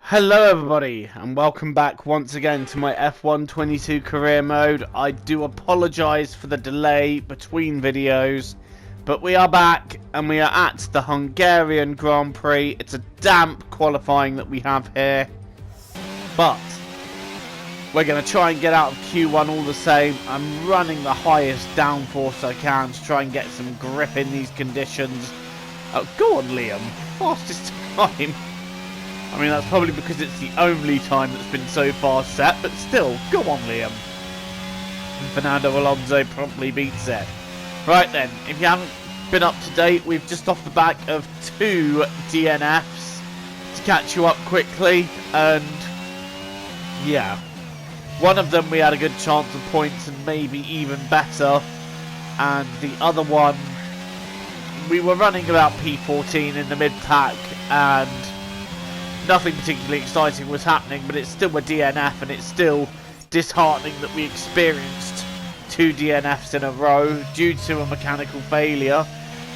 Hello everybody and welcome back once again to my F1 22 career mode. I do apologise for the delay between videos, but we are back and we are at the Hungarian Grand Prix. It's a damp qualifying that we have here, but we're going to try and get out of Q1 all the same. I'm running the highest downforce I can to try and get some grip in these conditions. Oh, go on Liam, fastest time. I mean, that's probably because it's the only time that's been so far set, but still, go on, Liam. And Fernando Alonso promptly beats it. Right then, if you haven't been up to date, we've just off the back of 2 DNFs to catch you up quickly, and yeah. One of them we had a good chance of points and maybe even better, and the other one, we were running about P14 in the mid-pack, and nothing particularly exciting was happening, but it's still a DNF, and it's still disheartening that we experienced 2 DNFs in a row due to a mechanical failure.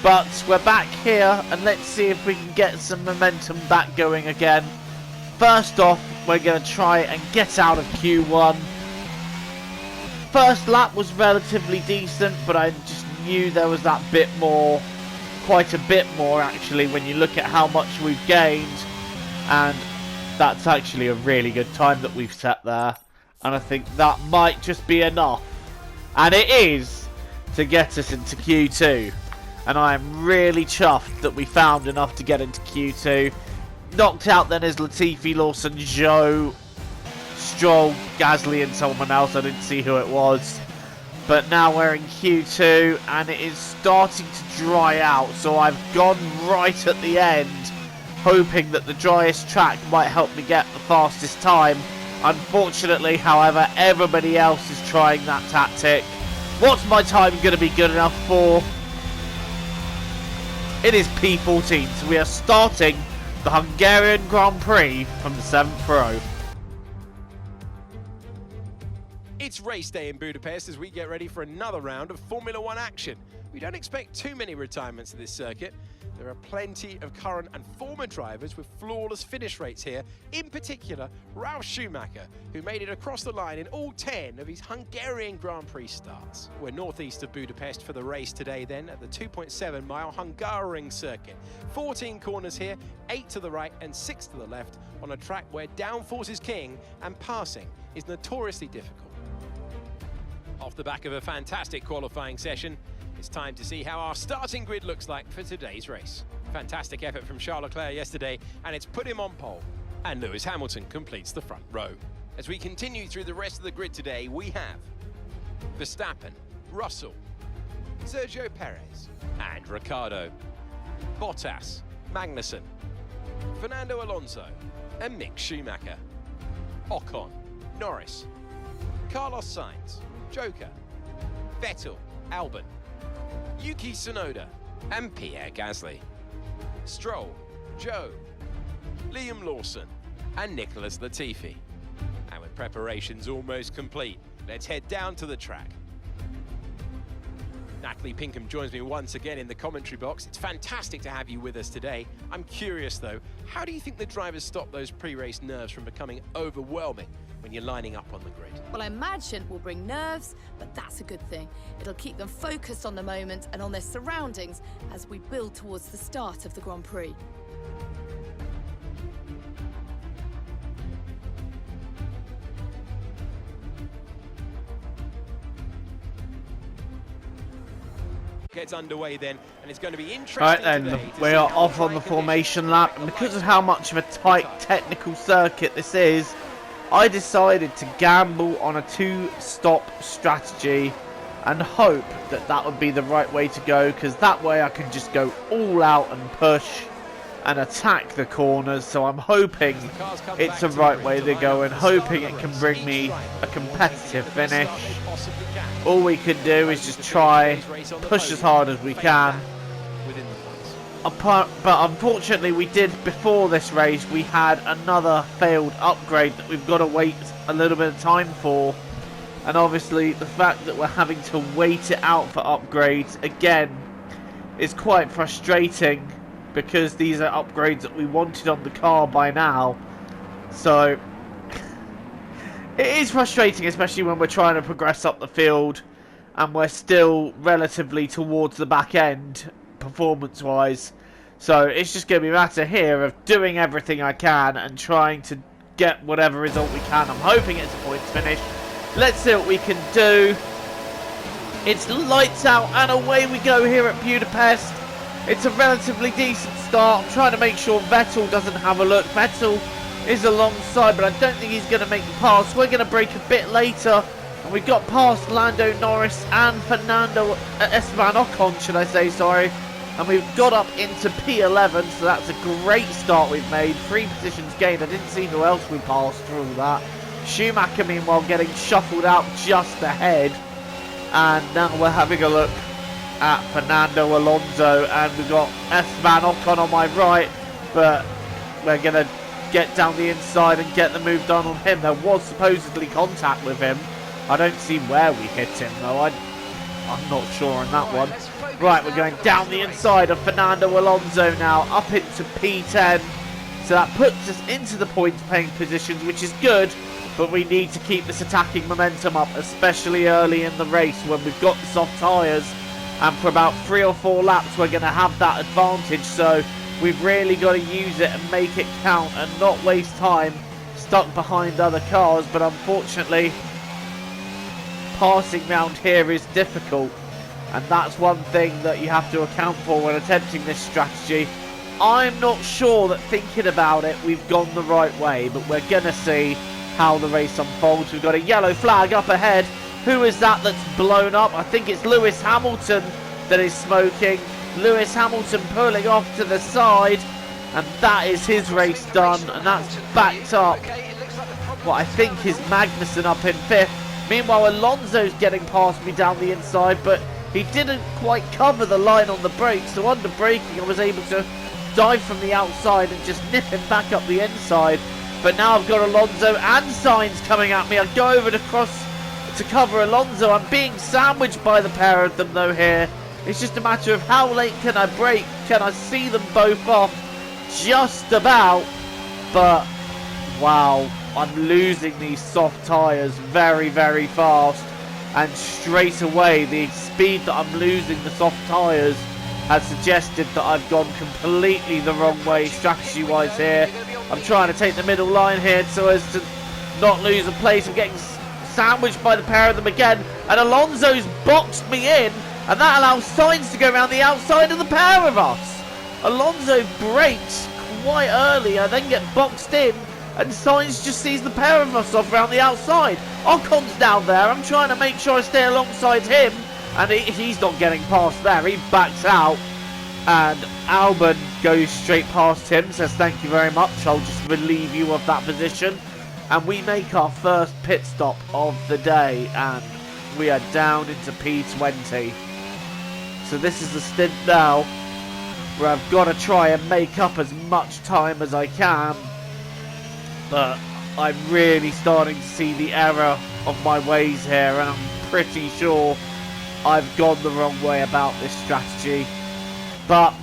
But we're back here, and let's see if we can get some momentum back going again. First off, we're going to try and get out of Q1. First lap was relatively decent, but I just knew there was that bit more, quite a bit more actually, when you look at how much we've gained. And that's actually a really good time that we've set there. And I think that might just be enough. And it is, to get us into Q2. And I am really chuffed that we found enough to get into Q2. Knocked out then is Latifi, Lawson, Zhou, Stroll, Gasly and someone else. I didn't see who it was. But now we're in Q2 and it is starting to dry out. So I've gone right at the end, hoping that the driest track might help me get the fastest time. Unfortunately, however, everybody else is trying that tactic. What's my time going to be good enough for? It is P14, so we are starting the Hungarian Grand Prix from the 7th row. It's race day in Budapest as we get ready for another round of Formula One action. We don't expect too many retirements at this circuit. There are plenty of current and former drivers with flawless finish rates here, in particular Ralf Schumacher, who made it across the line in all 10 of his Hungarian Grand Prix starts. We're northeast of Budapest for the race today then at the 2.7 mile Hungaroring circuit. 14 corners here, 8 to the right and 6 to the left on a track where downforce is king and passing is notoriously difficult. Off the back of a fantastic qualifying session, it's time to see how our starting grid looks like for today's race. Fantastic effort from Charles Leclerc yesterday, and it's put him on pole. And Lewis Hamilton completes the front row. As we continue through the rest of the grid today, we have Verstappen, Russell, Sergio Perez, and Ricciardo, Bottas, Magnussen, Fernando Alonso, and Mick Schumacher, Ocon, Norris, Carlos Sainz, Joker, Vettel, Albon, Yuki Tsunoda, and Pierre Gasly, Stroll, Zhou, Liam Lawson, and Nicholas Latifi. And with preparations almost complete, let's head down to the track. Natalie Pinkham joins me once again in the commentary box. It's fantastic to have you with us today. I'm curious though, how do you think the drivers stop those pre-race nerves from becoming overwhelming when you're lining up on the grid? Well, I imagine will bring nerves, but that's a good thing. It'll keep them focused on the moment and on their surroundings as we build towards the start of the Grand Prix. Gets underway then, and it's going to be interesting. Right then, we are off on the formation lap, and because of how much of a tight technical circuit this is, I decided to gamble on a 2-stop strategy and hope that that would be the right way to go, because that way I can just go all out and push and attack the corners. So I'm hoping it's the right way to go and hoping it can bring me a competitive finish. All we can do is just try, push as hard as we can. But unfortunately we did, before this race, we had another failed upgrade that we've got to wait a little bit of time for. And obviously the fact that we're having to wait it out for upgrades again is quite frustrating, because these are upgrades that we wanted on the car by now. So it is frustrating, especially when we're trying to progress up the field and we're still relatively towards the back end performance-wise. So it's just going to be a matter here of doing everything I can and trying to get whatever result we can. I'm hoping it's a points finish. Let's see what we can do. It's lights out and away we go here at Budapest. It's a relatively decent start. I'm trying to make sure Vettel doesn't have a look. Vettel is alongside, but I don't think he's going to make the pass. We're going to break a bit later. And we got past Lando Norris and Esteban Ocon, should I say, sorry. And we've got up into P11, so that's a great start we've made. 3 positions gained. I didn't see who else we passed through that. Schumacher, meanwhile, getting shuffled out just ahead. And now we're having a look at Fernando Alonso. And we've got Esteban Ocon on my right. But we're going to get down the inside and get the move done on him. There was supposedly contact with him. I don't see where we hit him, though. I'm not sure on that one. Right, we're going down the inside of Fernando Alonso now, up into P10. So that puts us into the points-paying positions, which is good, but we need to keep this attacking momentum up, especially early in the race when we've got the soft tyres. And for about 3 or 4 laps, we're going to have that advantage. So we've really got to use it and make it count and not waste time stuck behind other cars. But unfortunately, passing round here is difficult. And that's one thing that you have to account for when attempting this strategy. I'm not sure that thinking about it, we've gone the right way, but we're going to see how the race unfolds. We've got a yellow flag up ahead. Who is that that's blown up? I think it's Lewis Hamilton that is smoking. Lewis Hamilton pulling off to the side, and that is his race done, and that's backed up what I think is Magnussen up in 5th. Meanwhile, Alonso's getting past me down the inside, but he didn't quite cover the line on the brakes, so under braking I was able to dive from the outside and just nip him back up the inside. But now I've got Alonso and Sainz coming at me. I go over to cross to cover Alonso. I'm being sandwiched by the pair of them though here. It's just a matter of how late can I brake? Can I see them both off? Just about. But wow, I'm losing these soft tyres very, very fast. And straight away, the speed that I'm losing the soft tyres has suggested that I've gone completely the wrong way strategy-wise here. I'm trying to take the middle line here so as to not lose a place. I'm getting sandwiched by the pair of them again. And Alonso's boxed me in. And that allows Sainz to go around the outside of the pair of us. Alonso brakes quite early. I then get boxed in. And Sainz just sees the pair of us off around the outside. Ocon's down there. I'm trying to make sure I stay alongside him. And he's not getting past there. He backs out. And Albon goes straight past him. Says thank you very much. I'll just relieve you of that position. And we make our first pit stop of the day. And we are down into P20. So this is the stint now where I've got to try and make up as much time as I can. But I'm really starting to see the error of my ways here, and I'm pretty sure I've gone the wrong way about this strategy. But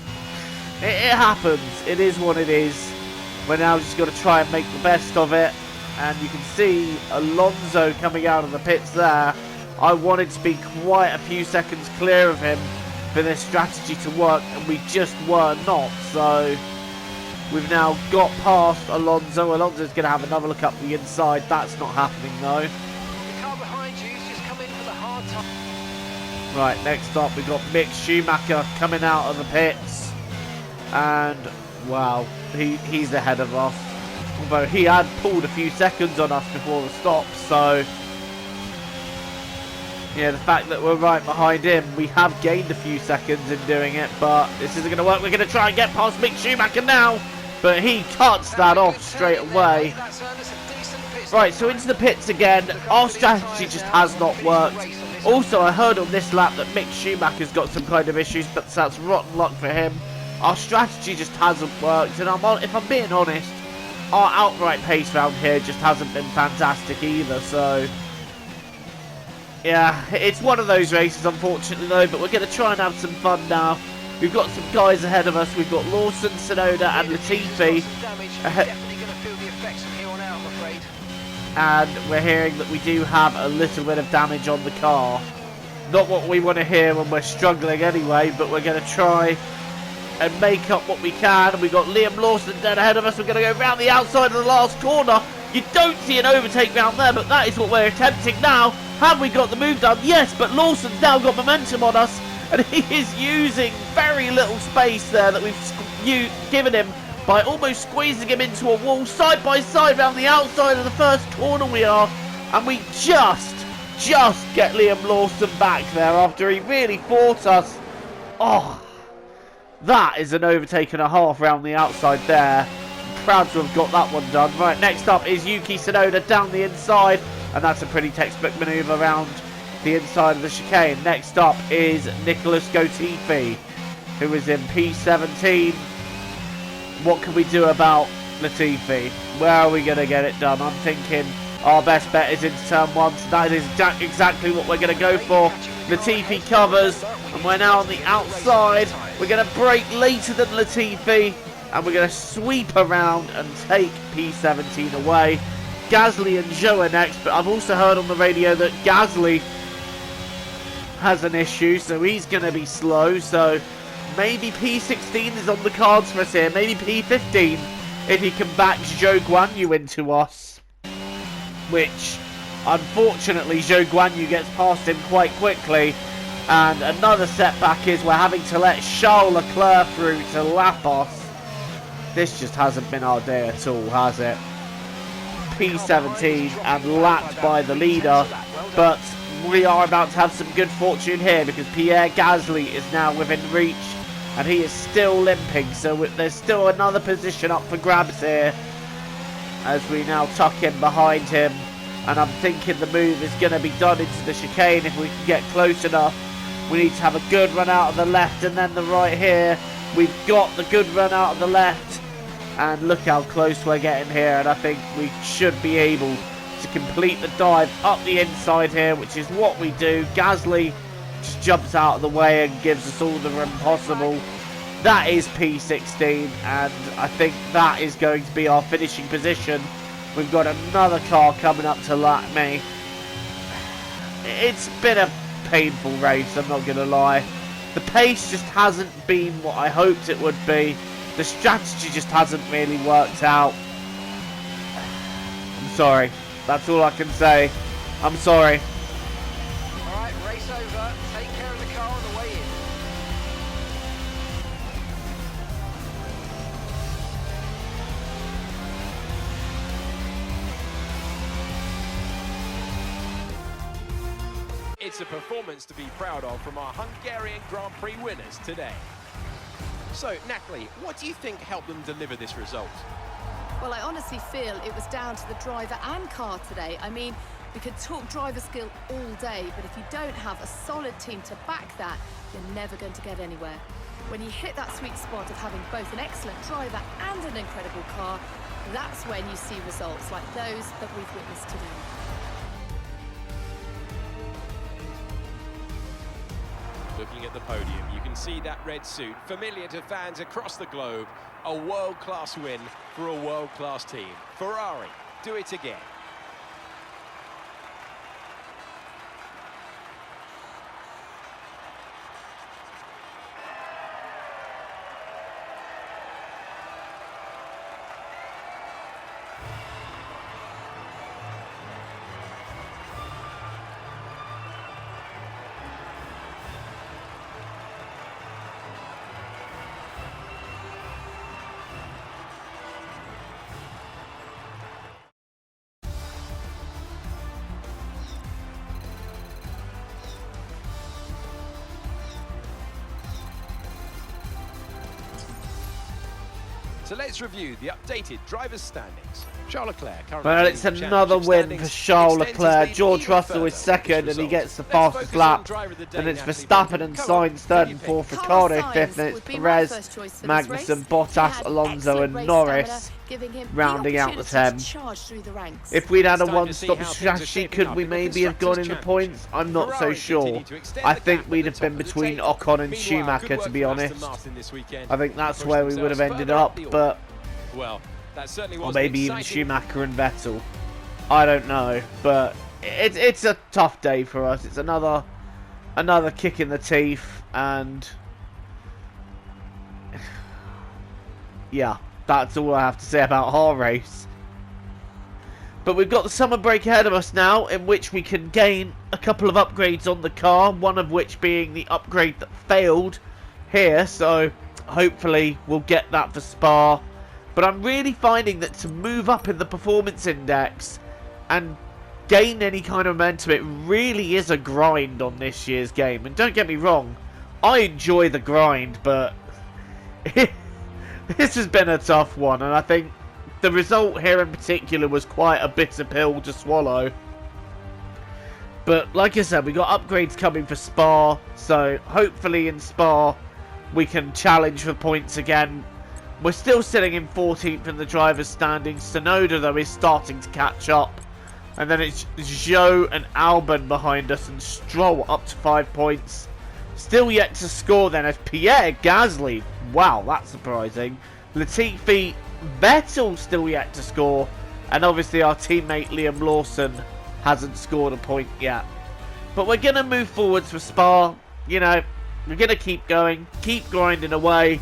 it happens. It is what it is. We're now just got to try and make the best of it. And you can see Alonso coming out of the pits there. I wanted to be quite a few seconds clear of him for this strategy to work, and we just were not. So we've now got past Alonso. Alonso's going to have another look up the inside. That's not happening though. The car behind you is just coming for the hard time. Right, next up we've got Mick Schumacher coming out of the pits. And wow, he's ahead of us. Although he had pulled a few seconds on us before the stop, so yeah, the fact that we're right behind him, we have gained a few seconds in doing it, but this isn't going to work. We're going to try and get past Mick Schumacher now, but he cuts that off straight away. Right, so into the pits again. Our strategy just has not worked. Also, I heard on this lap that Mick Schumacher's got some kind of issues, but that's rotten luck for him. Our strategy just hasn't worked, and if I'm being honest, our outright pace round here just hasn't been fantastic either, so yeah, it's one of those races unfortunately though, but we're going to try and have some fun now. We've got some guys ahead of us. We've got Lawson, Tsunoda and Latifi ahead. effects from here on out, I'm afraid. And we're hearing that we do have a little bit of damage on the car. Not what we want to hear when we're struggling anyway, but we're going to try and make up what we can. We've got Liam Lawson dead ahead of us. We're going to go round the outside of the last corner. You don't see an overtake round there, but that is what we're attempting now. Have we got the move done? Yes, but Lawson's now got momentum on us, and he is using very little space there that we've given him by almost squeezing him into a wall side by side round the outside of the first corner we are, and we just get Liam Lawson back there after he really fought us. Oh, that is an overtake and a half round the outside there. I'm proud to have got that one done. Right, next up is Yuki Tsunoda down the inside, and that's a pretty textbook manoeuvre around the inside of the chicane. Next up is Nicholas Latifi, who is in P17. What can we do about Latifi? Where are we going to get it done? I'm thinking our best bet is into turn 1, so that is exactly what we're going to go for. Latifi covers, and we're now on the outside. We're going to brake later than Latifi, and we're going to sweep around and take P17 away. Gasly and Zhou are next, but I've also heard on the radio that Gasly has an issue, so he's going to be slow, so maybe P16 is on the cards for us here. Maybe P15 if he can back Zhou Guanyu into us. Which, unfortunately, Zhou Guanyu gets past him quite quickly. And another setback is we're having to let Charles Leclerc through to lap us. This just hasn't been our day at all, has it? P17 and lapped by the leader. But we are about to have some good fortune here because Pierre Gasly is now within reach. And he is still limping, so there's still another position up for grabs here as we now tuck in behind him. And I'm thinking the move is going to be done into the chicane if we can get close enough. We need to have a good run out of the left and then the right here. We've got the good run out of the left. And look how close we're getting here. And I think we should be able to complete the dive up the inside here, which is what we do. Gasly just jumps out of the way and gives us all the room possible. That is P16, and I think that is going to be our finishing position. We've got another car coming up to lap me. It's been a painful race, I'm not going to lie. The pace just hasn't been what I hoped it would be. The strategy just hasn't really worked out. I'm sorry. That's all I can say. I'm sorry. Alright, race over. Take care of the car on the way in. It's a performance to be proud of from our Hungarian Grand Prix winners today. So, Natalie, what do you think helped them deliver this result? Well, I honestly feel it was down to the driver and car today. I mean, we could talk driver skill all day, but if you don't have a solid team to back that, you're never going to get anywhere. When you hit that sweet spot of having both an excellent driver and an incredible car, that's when you see results like those that we've witnessed today. Looking at the podium, you can see that red suit, familiar to fans across the globe. A world-class win for a world-class team. Ferrari, do it again. So let's review the updated drivers' standings. Charles Leclerc currently Well, it's another win for Charles Leclerc. George Russell is second and he gets the fastest lap. And it's Verstappen and Sainz third and fourth, Ricciardo fifth, and it's Perez, Magnussen, Bottas, Alonso and Norris rounding out the 10. If we'd had a one-stop strategy, could we maybe have gone in the points? I'm not so sure. I think we'd have been between Ocon and Schumacher, to be honest. I think that's where we would have ended up, but well, That certainly Or was maybe even exciting. Schumacher and Vettel. I don't know, but it's a tough day for us. It's another kick in the teeth, and yeah, that's all I have to say about our race. But we've got the summer break ahead of us now, in which we can gain a couple of upgrades on the car, one of which being the upgrade that failed here, so hopefully we'll get that for Spa. But I'm really finding that to move up in the performance index and gain any kind of momentum, it really is a grind on this year's game. And don't get me wrong, I enjoy the grind, but this has been a tough one, and I think the result here in particular was quite a bitter pill to swallow. But like I said, we got upgrades coming for Spa, so hopefully in Spa we can challenge for points again. We're still sitting in 14th in the drivers' standings. Tsunoda, though, is starting to catch up. And then it's Zhou and Albon behind us, and Stroll up to 5 points. Still yet to score then as Pierre Gasly. Wow, that's surprising. Latifi, Vettel still yet to score. And obviously our teammate Liam Lawson hasn't scored a point yet. But we're going to move forwards for Spa. You know, we're going to keep going, keep grinding away.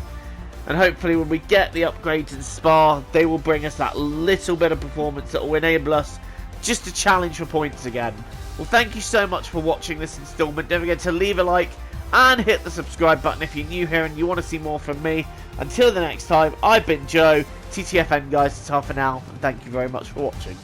And hopefully when we get the upgrades in Spa, they will bring us that little bit of performance that will enable us just to challenge for points again. Well, thank you so much for watching this installment. Don't forget to leave a like and hit the subscribe button if you're new here and you want to see more from me. Until the next time, I've been Joe. TTFN guys, it's half an hour, and thank you very much for watching.